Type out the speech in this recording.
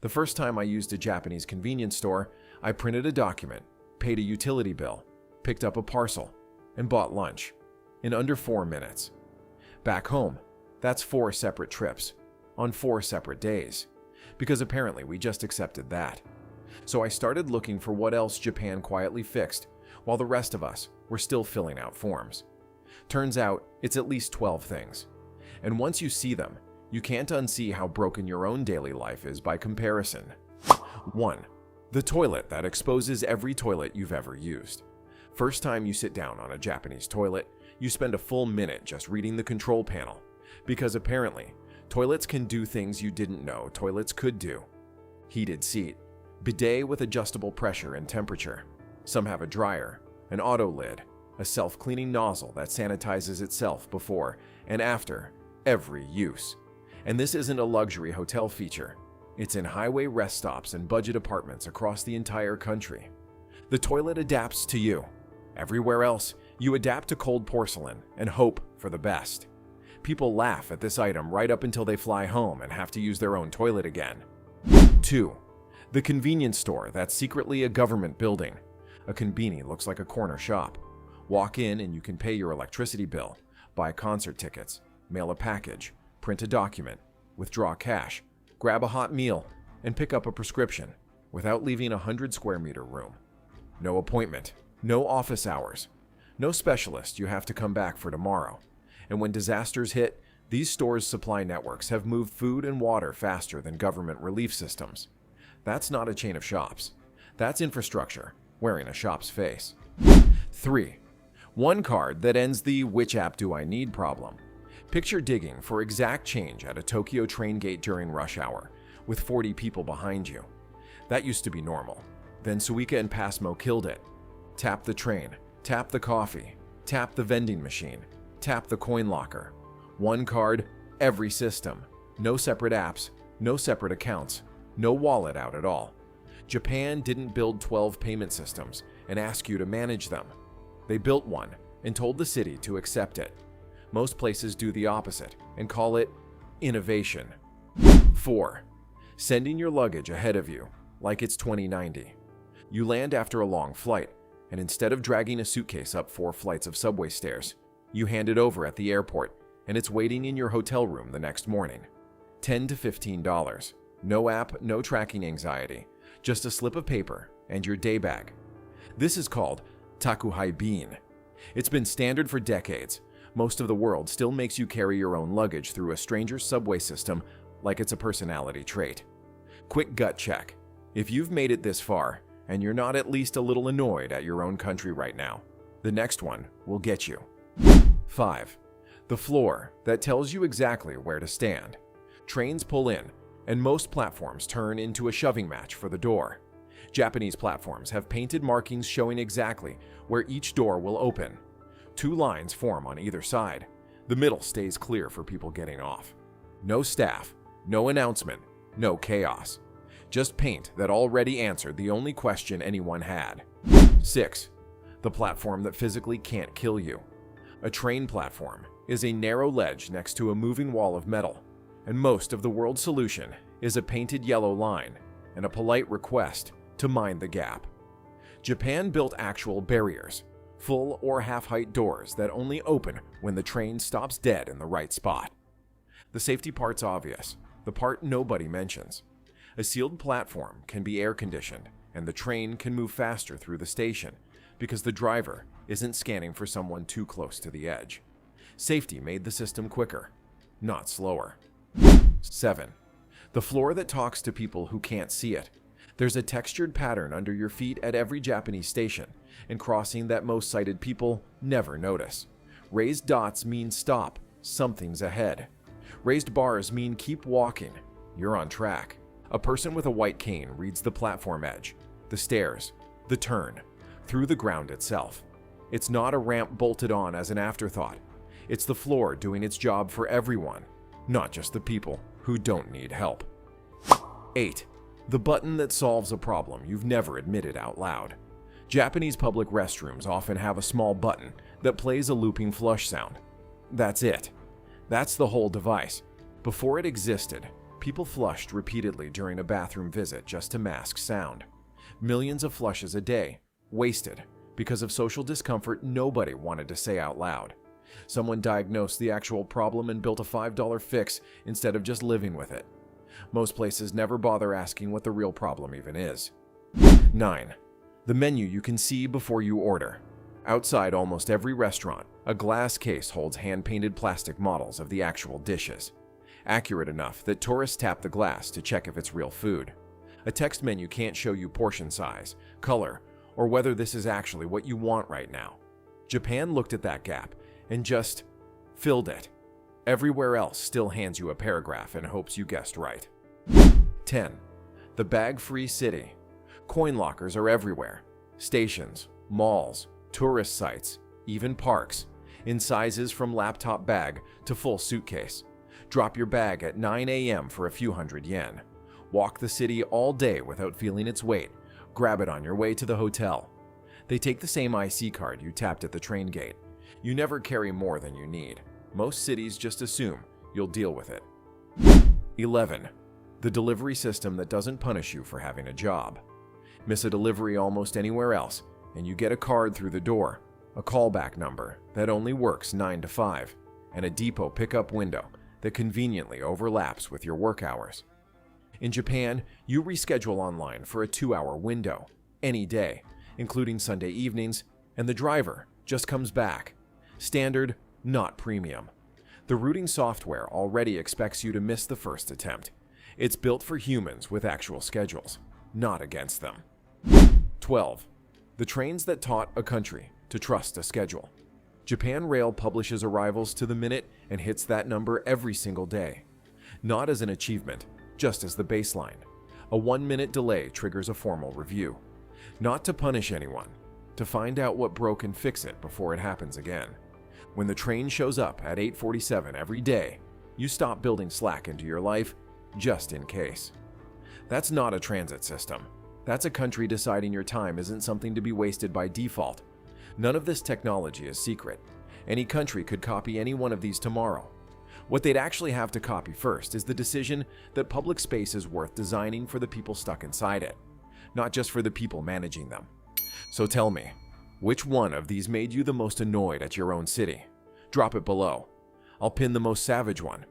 The first time I used a Japanese convenience store, I printed a document, paid a utility bill, picked up a parcel, and bought lunch in under 4 minutes. Back home, that's 4 separate trips on 4 separate days, because apparently we just accepted that. So I started looking for what else Japan quietly fixed while the rest of us were still filling out forms. Turns out it's at least 12 things. And once you see them, you can't unsee how broken your own daily life is by comparison. 1. The toilet that exposes every toilet you've ever used. First time you sit down on a Japanese toilet, you spend a full minute just reading the control panel, because apparently, toilets can do things you didn't know toilets could do. Heated seat, bidet with adjustable pressure and temperature. Some have a dryer, an auto lid, a self-cleaning nozzle that sanitizes itself before and after every use. And this isn't a luxury hotel feature. It's in highway rest stops and budget apartments across the entire country. The toilet adapts to you. Everywhere else, you adapt to cold porcelain and hope for the best. People laugh at this item right up until they fly home and have to use their own toilet again. 2. The convenience store that's secretly a government building. A konbini looks like a corner shop. Walk in and you can pay your electricity bill, buy concert tickets, mail a package, print a document, withdraw cash, grab a hot meal, and pick up a prescription without leaving a 100 square meter room. No appointment, no office hours, no specialist you have to come back for tomorrow. And when disasters hit, these stores' supply networks have moved food and water faster than government relief systems. That's not a chain of shops. That's infrastructure wearing a shop's face. 3. One card that ends the "which app do I need" problem. Picture digging for exact change at a Tokyo train gate during rush hour, with 40 people behind you. That used to be normal. Then Suica and Passmo killed it. Tap the train, tap the coffee, tap the vending machine, tap the coin locker. One card, every system. No separate apps, no separate accounts, no wallet out at all. Japan didn't build 12 payment systems and ask you to manage them. They built one and told the city to accept it. Most places do the opposite and call it innovation. 4. Sending your luggage ahead of you, like it's 2090. You land after a long flight, and instead of dragging a suitcase up 4 flights of subway stairs, you hand it over at the airport, and it's waiting in your hotel room the next morning. $10 to $15. No app, no tracking anxiety. Just a slip of paper and your day bag. This is called takuhai bin. It's been standard for decades. Most of the world still makes you carry your own luggage through a stranger's subway system like it's a personality trait. Quick gut check. If you've made it this far, and you're not at least a little annoyed at your own country right now, the next one will get you. 5. The floor that tells you exactly where to stand. Trains pull in, and most platforms turn into a shoving match for the door. Japanese platforms have painted markings showing exactly where each door will open. 2 lines form on either side. The middle stays clear for people getting off. No staff, no announcement, no chaos. Just paint that already answered the only question anyone had. 6. The platform that physically can't kill you. A train platform is a narrow ledge next to a moving wall of metal, and most of the world's solution is a painted yellow line and a polite request to mind the gap. Japan built actual barriers, full or half-height doors that only open when the train stops dead in the right spot. The safety part's obvious, the part nobody mentions. A sealed platform can be air-conditioned, and the train can move faster through the station because the driver isn't scanning for someone too close to the edge. Safety made the system quicker, not slower. 7. The floor that talks to people who can't see it. There's a textured pattern under your feet at every Japanese station and crossing that most sighted people never notice. Raised dots mean stop, something's ahead. Raised bars mean keep walking, you're on track. A person with a white cane reads the platform edge, the stairs, the turn, through the ground itself. It's not a ramp bolted on as an afterthought. It's the floor doing its job for everyone, not just the people who don't need help. 8. The button that solves a problem you've never admitted out loud. Japanese public restrooms often have a small button that plays a looping flush sound. That's it. That's the whole device. Before it existed, People flushed repeatedly during a bathroom visit just to mask sound. Millions of flushes a day, wasted, because of social discomfort nobody wanted to say out loud. Someone diagnosed the actual problem and built a $5 fix instead of just living with it. Most places never bother asking what the real problem even is. 9. The menu you can see before you order. Outside almost every restaurant, a glass case holds hand-painted plastic models of the actual dishes, accurate enough that tourists tap the glass to check if it's real food. A text menu can't show you portion size, color, or whether this is actually what you want right now. Japan looked at that gap and just filled it. Everywhere else still hands you a paragraph and hopes you guessed right. 10. The bag-free city. Coin lockers are everywhere. Stations, malls, tourist sites, even parks, in sizes from laptop bag to full suitcase. Drop your bag at 9 a.m. for a few hundred yen. Walk the city all day without feeling its weight. Grab it on your way to the hotel. They take the same IC card you tapped at the train gate. You never carry more than you need. Most cities just assume you'll deal with it. 11. The delivery system that doesn't punish you for having a job. Miss a delivery almost anywhere else, and you get a card through the door, a callback number that only works 9 to 5, and a depot pickup window that conveniently overlaps with your work hours. In Japan, you reschedule online for a 2-hour window, any day, including Sunday evenings, and the driver just comes back. Standard, not premium. The routing software already expects you to miss the first attempt. It's built for humans with actual schedules, not against them. 12. The trains that taught a country to trust a schedule. Japan Rail publishes arrivals to the minute and hits that number every single day. Not as an achievement, just as the baseline. A 1-minute delay triggers a formal review. Not to punish anyone, to find out what broke and fix it before it happens again. When the train shows up at 8:47 every day, you stop building slack into your life just in case. That's not a transit system. That's a country deciding your time isn't something to be wasted by default. None of this technology is secret. Any country could copy any one of these tomorrow. What they'd actually have to copy first is the decision that public space is worth designing for the people stuck inside it, not just for the people managing them. So tell me, which one of these made you the most annoyed at your own city? Drop it below. I'll pin the most savage one